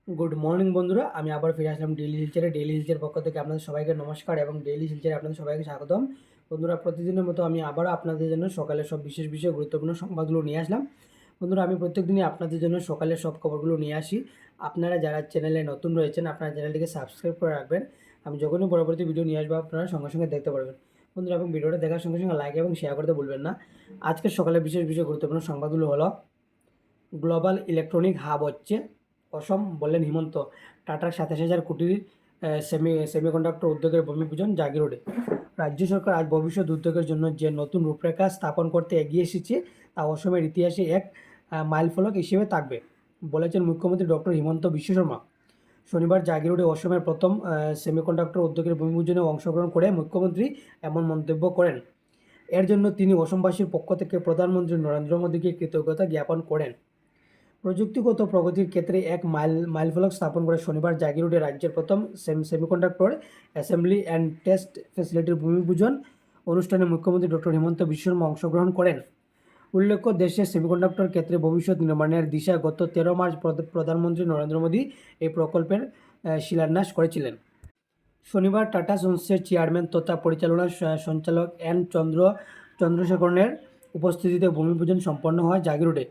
Good morning বন্ধুরা, আমি আবার ফিরে আসলাম ডেইলি হিলচারের পক্ষ থেকে আপনাদের সবাইকে নমস্কার এবং ডেইলি হিলচারে আপনাদের সবাইকে স্বাগতম। বন্ধুরা, প্রতিদিনের মতো আমি আবারও আপনাদের জন্য সকালে সব বিশেষ গুরুত্বপূর্ণ সংবাদগুলো নিয়ে আসলাম। বন্ধুরা, আমি প্রত্যেকদিনই আপনাদের জন্য সকালে সব খবরগুলো নিয়ে আসি। আপনারা যারা চ্যানেলে নতুন রয়েছেন, আপনারা চ্যানেলটিকে সাবস্ক্রাইব করে রাখবেন। আমি যখনই পরবর্তী ভিডিও নিয়ে আসবো আপনারা সঙ্গে সঙ্গে দেখতে পারবেন। বন্ধুরা, এবং ভিডিওটা দেখার সঙ্গে সঙ্গে লাইক এবং শেয়ার করতে ভুলবেন না। আজকের সকালে বিশেষ গুরুত্বপূর্ণ সংবাদগুলো হলো, গ্লোবাল ইলেকট্রনিক হাব হচ্ছে অসম, বললেন হিমন্ত। টাটার 27,000 কোটির সেমিকন্ডাক্টর উদ্যোগের ভূমিপূজন জাগিরোডে। রাজ্য সরকার আজ ভবিষ্যৎ উদ্যোগের জন্য যে নতুন রূপরেখা স্থাপন করতে এগিয়ে এসেছে তা অসমের ইতিহাসে এক মাইলফলক হিসেবে থাকবে, বলেছেন মুখ্যমন্ত্রী ডক্টর হিমন্ত বিশ্ব শর্মা। শনিবার জাগিরোডে অসমের প্রথম সেমিকন্ডাক্টর উদ্যোগের ভূমিপূজনে অংশগ্রহণ করে মুখ্যমন্ত্রী এমন মন্তব্য করেন। এর জন্য তিনি অসমবাসীর পক্ষ থেকে প্রধানমন্ত্রী নরেন্দ্র মোদীকে কৃতজ্ঞতা জ্ঞাপন করেন। প্রযুক্তিগত প্রগতির ক্ষেত্রে এক মাইলফলক স্থাপন করে শনিবার জাগিরোডে রাজ্যের প্রথম সেমিকন্ডাক্টর অ্যাসেম্বলি অ্যান্ড টেস্ট ফ্যাসিলিটির ভূমিপূজন অনুষ্ঠানে মুখ্যমন্ত্রী ডক্টর হিমন্ত বিশ্ব শর্মা অংশগ্রহণ করেন। উল্লেখ্য, দেশের সেমিকন্ডাক্টর ক্ষেত্রে ভবিষ্যৎ নির্মাণের দিশায় গত 13 মার্চ প্রধানমন্ত্রী নরেন্দ্র মোদী এই প্রকল্পের শিলান্যাস করেছিলেন। শনিবার টাটা সন্সের চেয়ারম্যান তথা পরিচালনা সঞ্চালক এন চন্দ্রশেখরনের উপস্থিতিতে ভূমিপূজন সম্পন্ন হয় জাগিরোডে।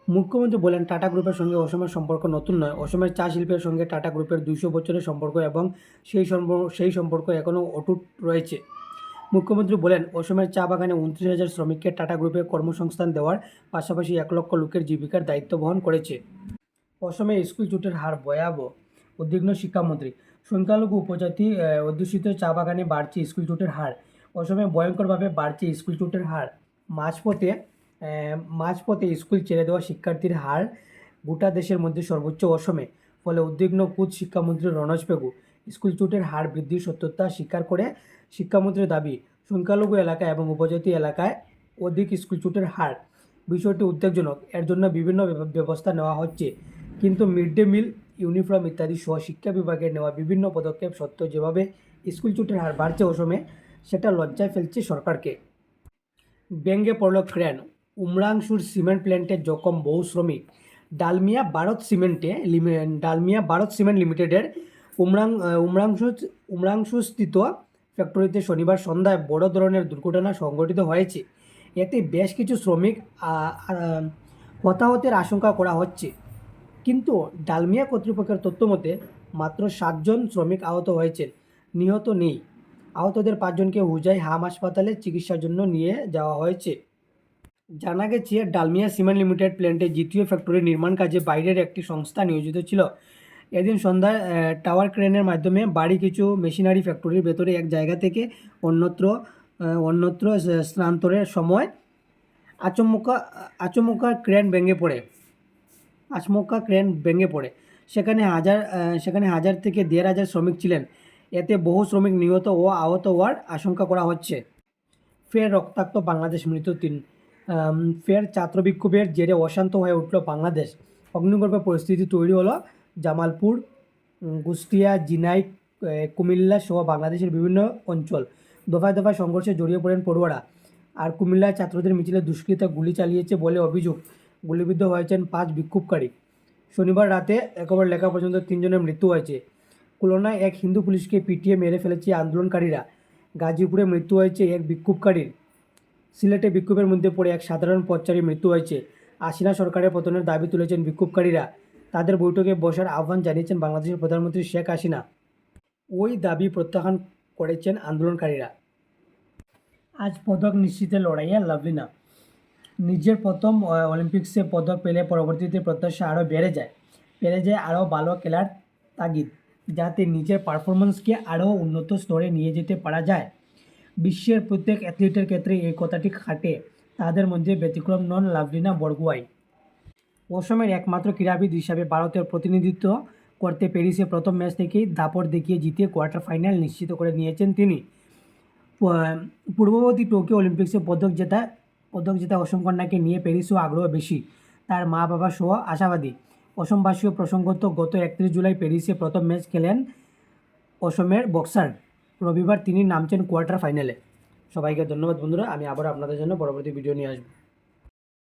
মুখ্যমন্ত্রী বলেন, টাটা গ্রুপের সঙ্গে অসমের সম্পর্ক নতুন নয়। অসমের চা শিল্পের সঙ্গে টাটা গ্রুপের 200 বছরের সম্পর্ক এবং সেই সম্পর্ক এখনও অটুট রয়েছে। মুখ্যমন্ত্রী বলেন, অসমের চা বাগানে 29,000 শ্রমিককে টাটা গ্রুপে কর্মসংস্থান দেওয়ার পাশাপাশি 1 লক্ষ লোকের জীবিকার দায়িত্ব বহন করেছে। অসমে স্কুল ছুটির হার ভয়াবহ, উদ্বিগ্ন শিক্ষামন্ত্রী। সংখ্যালঘু উপজাতি অধ্যুষিত চা বাগানে বাড়ছে স্কুল ছুটির হার। অসমে ভয়ঙ্করভাবে বাড়ছে স্কুল ছুটির হার। মাঝপথে স্কুল ছেড়ে দেওয়া শিক্ষার্থীর হার গোটা দেশের মধ্যে সর্বোচ্চ অসমে। ফলে উদ্বিগ্ন কুচ শিক্ষামন্ত্রী রণজ পেগু। স্কুল ছুটির হার বৃদ্ধির সত্যতা স্বীকার করে শিক্ষামন্ত্রীর দাবি, সংখ্যালঘু এলাকা এবং উপজাতি এলাকায় অধিক স্কুল ছুটির হার। বিষয়টি উদ্বেগজনক। এর জন্য বিভিন্ন ব্যবস্থা নেওয়া হচ্ছে, কিন্তু মিড ডে মিল, ইউনিফর্ম ইত্যাদি সহ শিক্ষা বিভাগের নেওয়া বিভিন্ন পদক্ষেপ সত্ত্বেও যেভাবে স্কুল ছুটির হার বাড়ছে অসমে, সেটা লজ্জায় ফেলছে সরকারকে। ব্যঙ্গে পড়ল ক্রেন। উমরাংশুর সিমেন্ট প্ল্যান্টে জখম বহু শ্রমিক। ডালমিয়া ভারত সিমেন্ট লিমিটেডের উমরাংশুস্থিত ফ্যাক্টরিতে শনিবার সন্ধ্যায় বড় ধরনের দুর্ঘটনা সংঘটিত হয়েছে। এতে বেশ কিছু শ্রমিক হতাহতের আশঙ্কা করা হচ্ছে, কিন্তু ডালমিয়া কর্তৃপক্ষের তথ্যমতে মাত্র 7 জন শ্রমিক আহত হয়েছেন, নিহত নেই। আহতদের 5 জনকে হুজাই হাম হাসপাতালে চিকিৎসার জন্য নিয়ে যাওয়া হয়েছে। জানা গেছে, ডালমিয়া সিমেন্ট লিমিটেড প্ল্যান্টে দ্বিতীয় ফ্যাক্টরি নির্মাণ কাজে বাইরের একটি সংস্থা নিয়োজিত ছিল। এদিন সন্ধ্যায় টাওয়ার ক্রেনের মাধ্যমে বাড়ি কিছু মেশিনারি ফ্যাক্টরির ভেতরে এক জায়গা থেকে অন্যত্র স্থানান্তরের সময় আচমকা ক্রেন ভেঙে পড়ে। সেখানে হাজার থেকে 1,500 শ্রমিক ছিলেন। এতে বহু শ্রমিক নিহত ও আহত হওয়ার আশঙ্কা করা হচ্ছে। ফের রক্তাক্ত বাংলাদেশ, মৃত্যু 3। ফের ছাত্র বিক্ষোভের জেরে অশান্ত হয়ে উঠল বাংলাদেশ। অগ্নিগর্ভ পরিস্থিতি তৈরি হলো জামালপুর, কুষ্টিয়া, ঝিনাইদহ, কুমিল্লা সহ বাংলাদেশের বিভিন্ন অঞ্চল। দফায় দফায় সংঘর্ষে জড়িয়ে পড়েন পড়ুয়ারা। আর কুমিল্লায় ছাত্রদের মিছিলে দুষ্কৃতীরা গুলি চালিয়েছে বলে অভিযোগ। গুলিবিদ্ধ হয়েছেন 5 বিক্ষোভকারী। শনিবার রাতে একেবারে লেখা পর্যন্ত 3 জনের মৃত্যু হয়েছে। খুলনায় এক হিন্দু পুলিশকে পিটিয়ে মেরে ফেলেছে আন্দোলনকারীরা। গাজীপুরে মৃত্যু হয়েছে এক বিক্ষোভকারীর। সিলেটে বিক্ষোভের মধ্যে পড়ে এক সাধারণ পথচারীর মৃত্যু হয়েছে। হাসিনা সরকারের পতনের দাবি তুলেছেন বিক্ষোভকারীরা। তাদের বৈঠকে বসার আহ্বান জানিয়েছেন বাংলাদেশের প্রধানমন্ত্রী শেখ হাসিনা। ওই দাবি প্রত্যাখ্যান করেছেন আন্দোলনকারীরা। আজ পদক নিশ্চিতের লড়াইয়ে লাভলিনা। নিজের প্রথম অলিম্পিক্সে পদক পেলে পরবর্তীতে প্রত্যাশা আরও বেড়ে যায় আরও ভালো খেলার তাগিদ, যাতে নিজের পারফরমেন্সকে আরও উন্নত স্তরে নিয়ে যেতে পারা যায়। বিশ্বের প্রত্যেক অ্যাথলিটের ক্ষেত্রে এই কথাটি খাটে। তাদের মধ্যে ব্যতিক্রম নন লাভলিনা বরগোহাই। অসমের একমাত্র ক্রীড়াবিদ হিসাবে ভারতের প্রতিনিধিত্ব করতে প্যারিসে প্রথম ম্যাচ থেকেই দাপট দেখিয়ে জিতে কোয়ার্টার ফাইনাল নিশ্চিত করে নিয়েছেন তিনি। পূর্ববর্তী টোকিও অলিম্পিক্সে পদক জেতা অসম কন্যাকে নিয়ে প্যারিসেও আগ্রহ বেশি। তার মা বাবা সহ আশাবাদী। অসমবাসীও প্রসঙ্গত গত 31 জুলাই প্যারিসে প্রথম ম্যাচ খেলেন অসমের বক্সার। রবিবার তিনি নামছেন কোয়ার্টার ফাইনালে। সবাইকে ধন্যবাদ বন্ধুরা। আমি আবার আপনাদের জন্য পরবর্তী ভিডিও নিয়ে আসবো।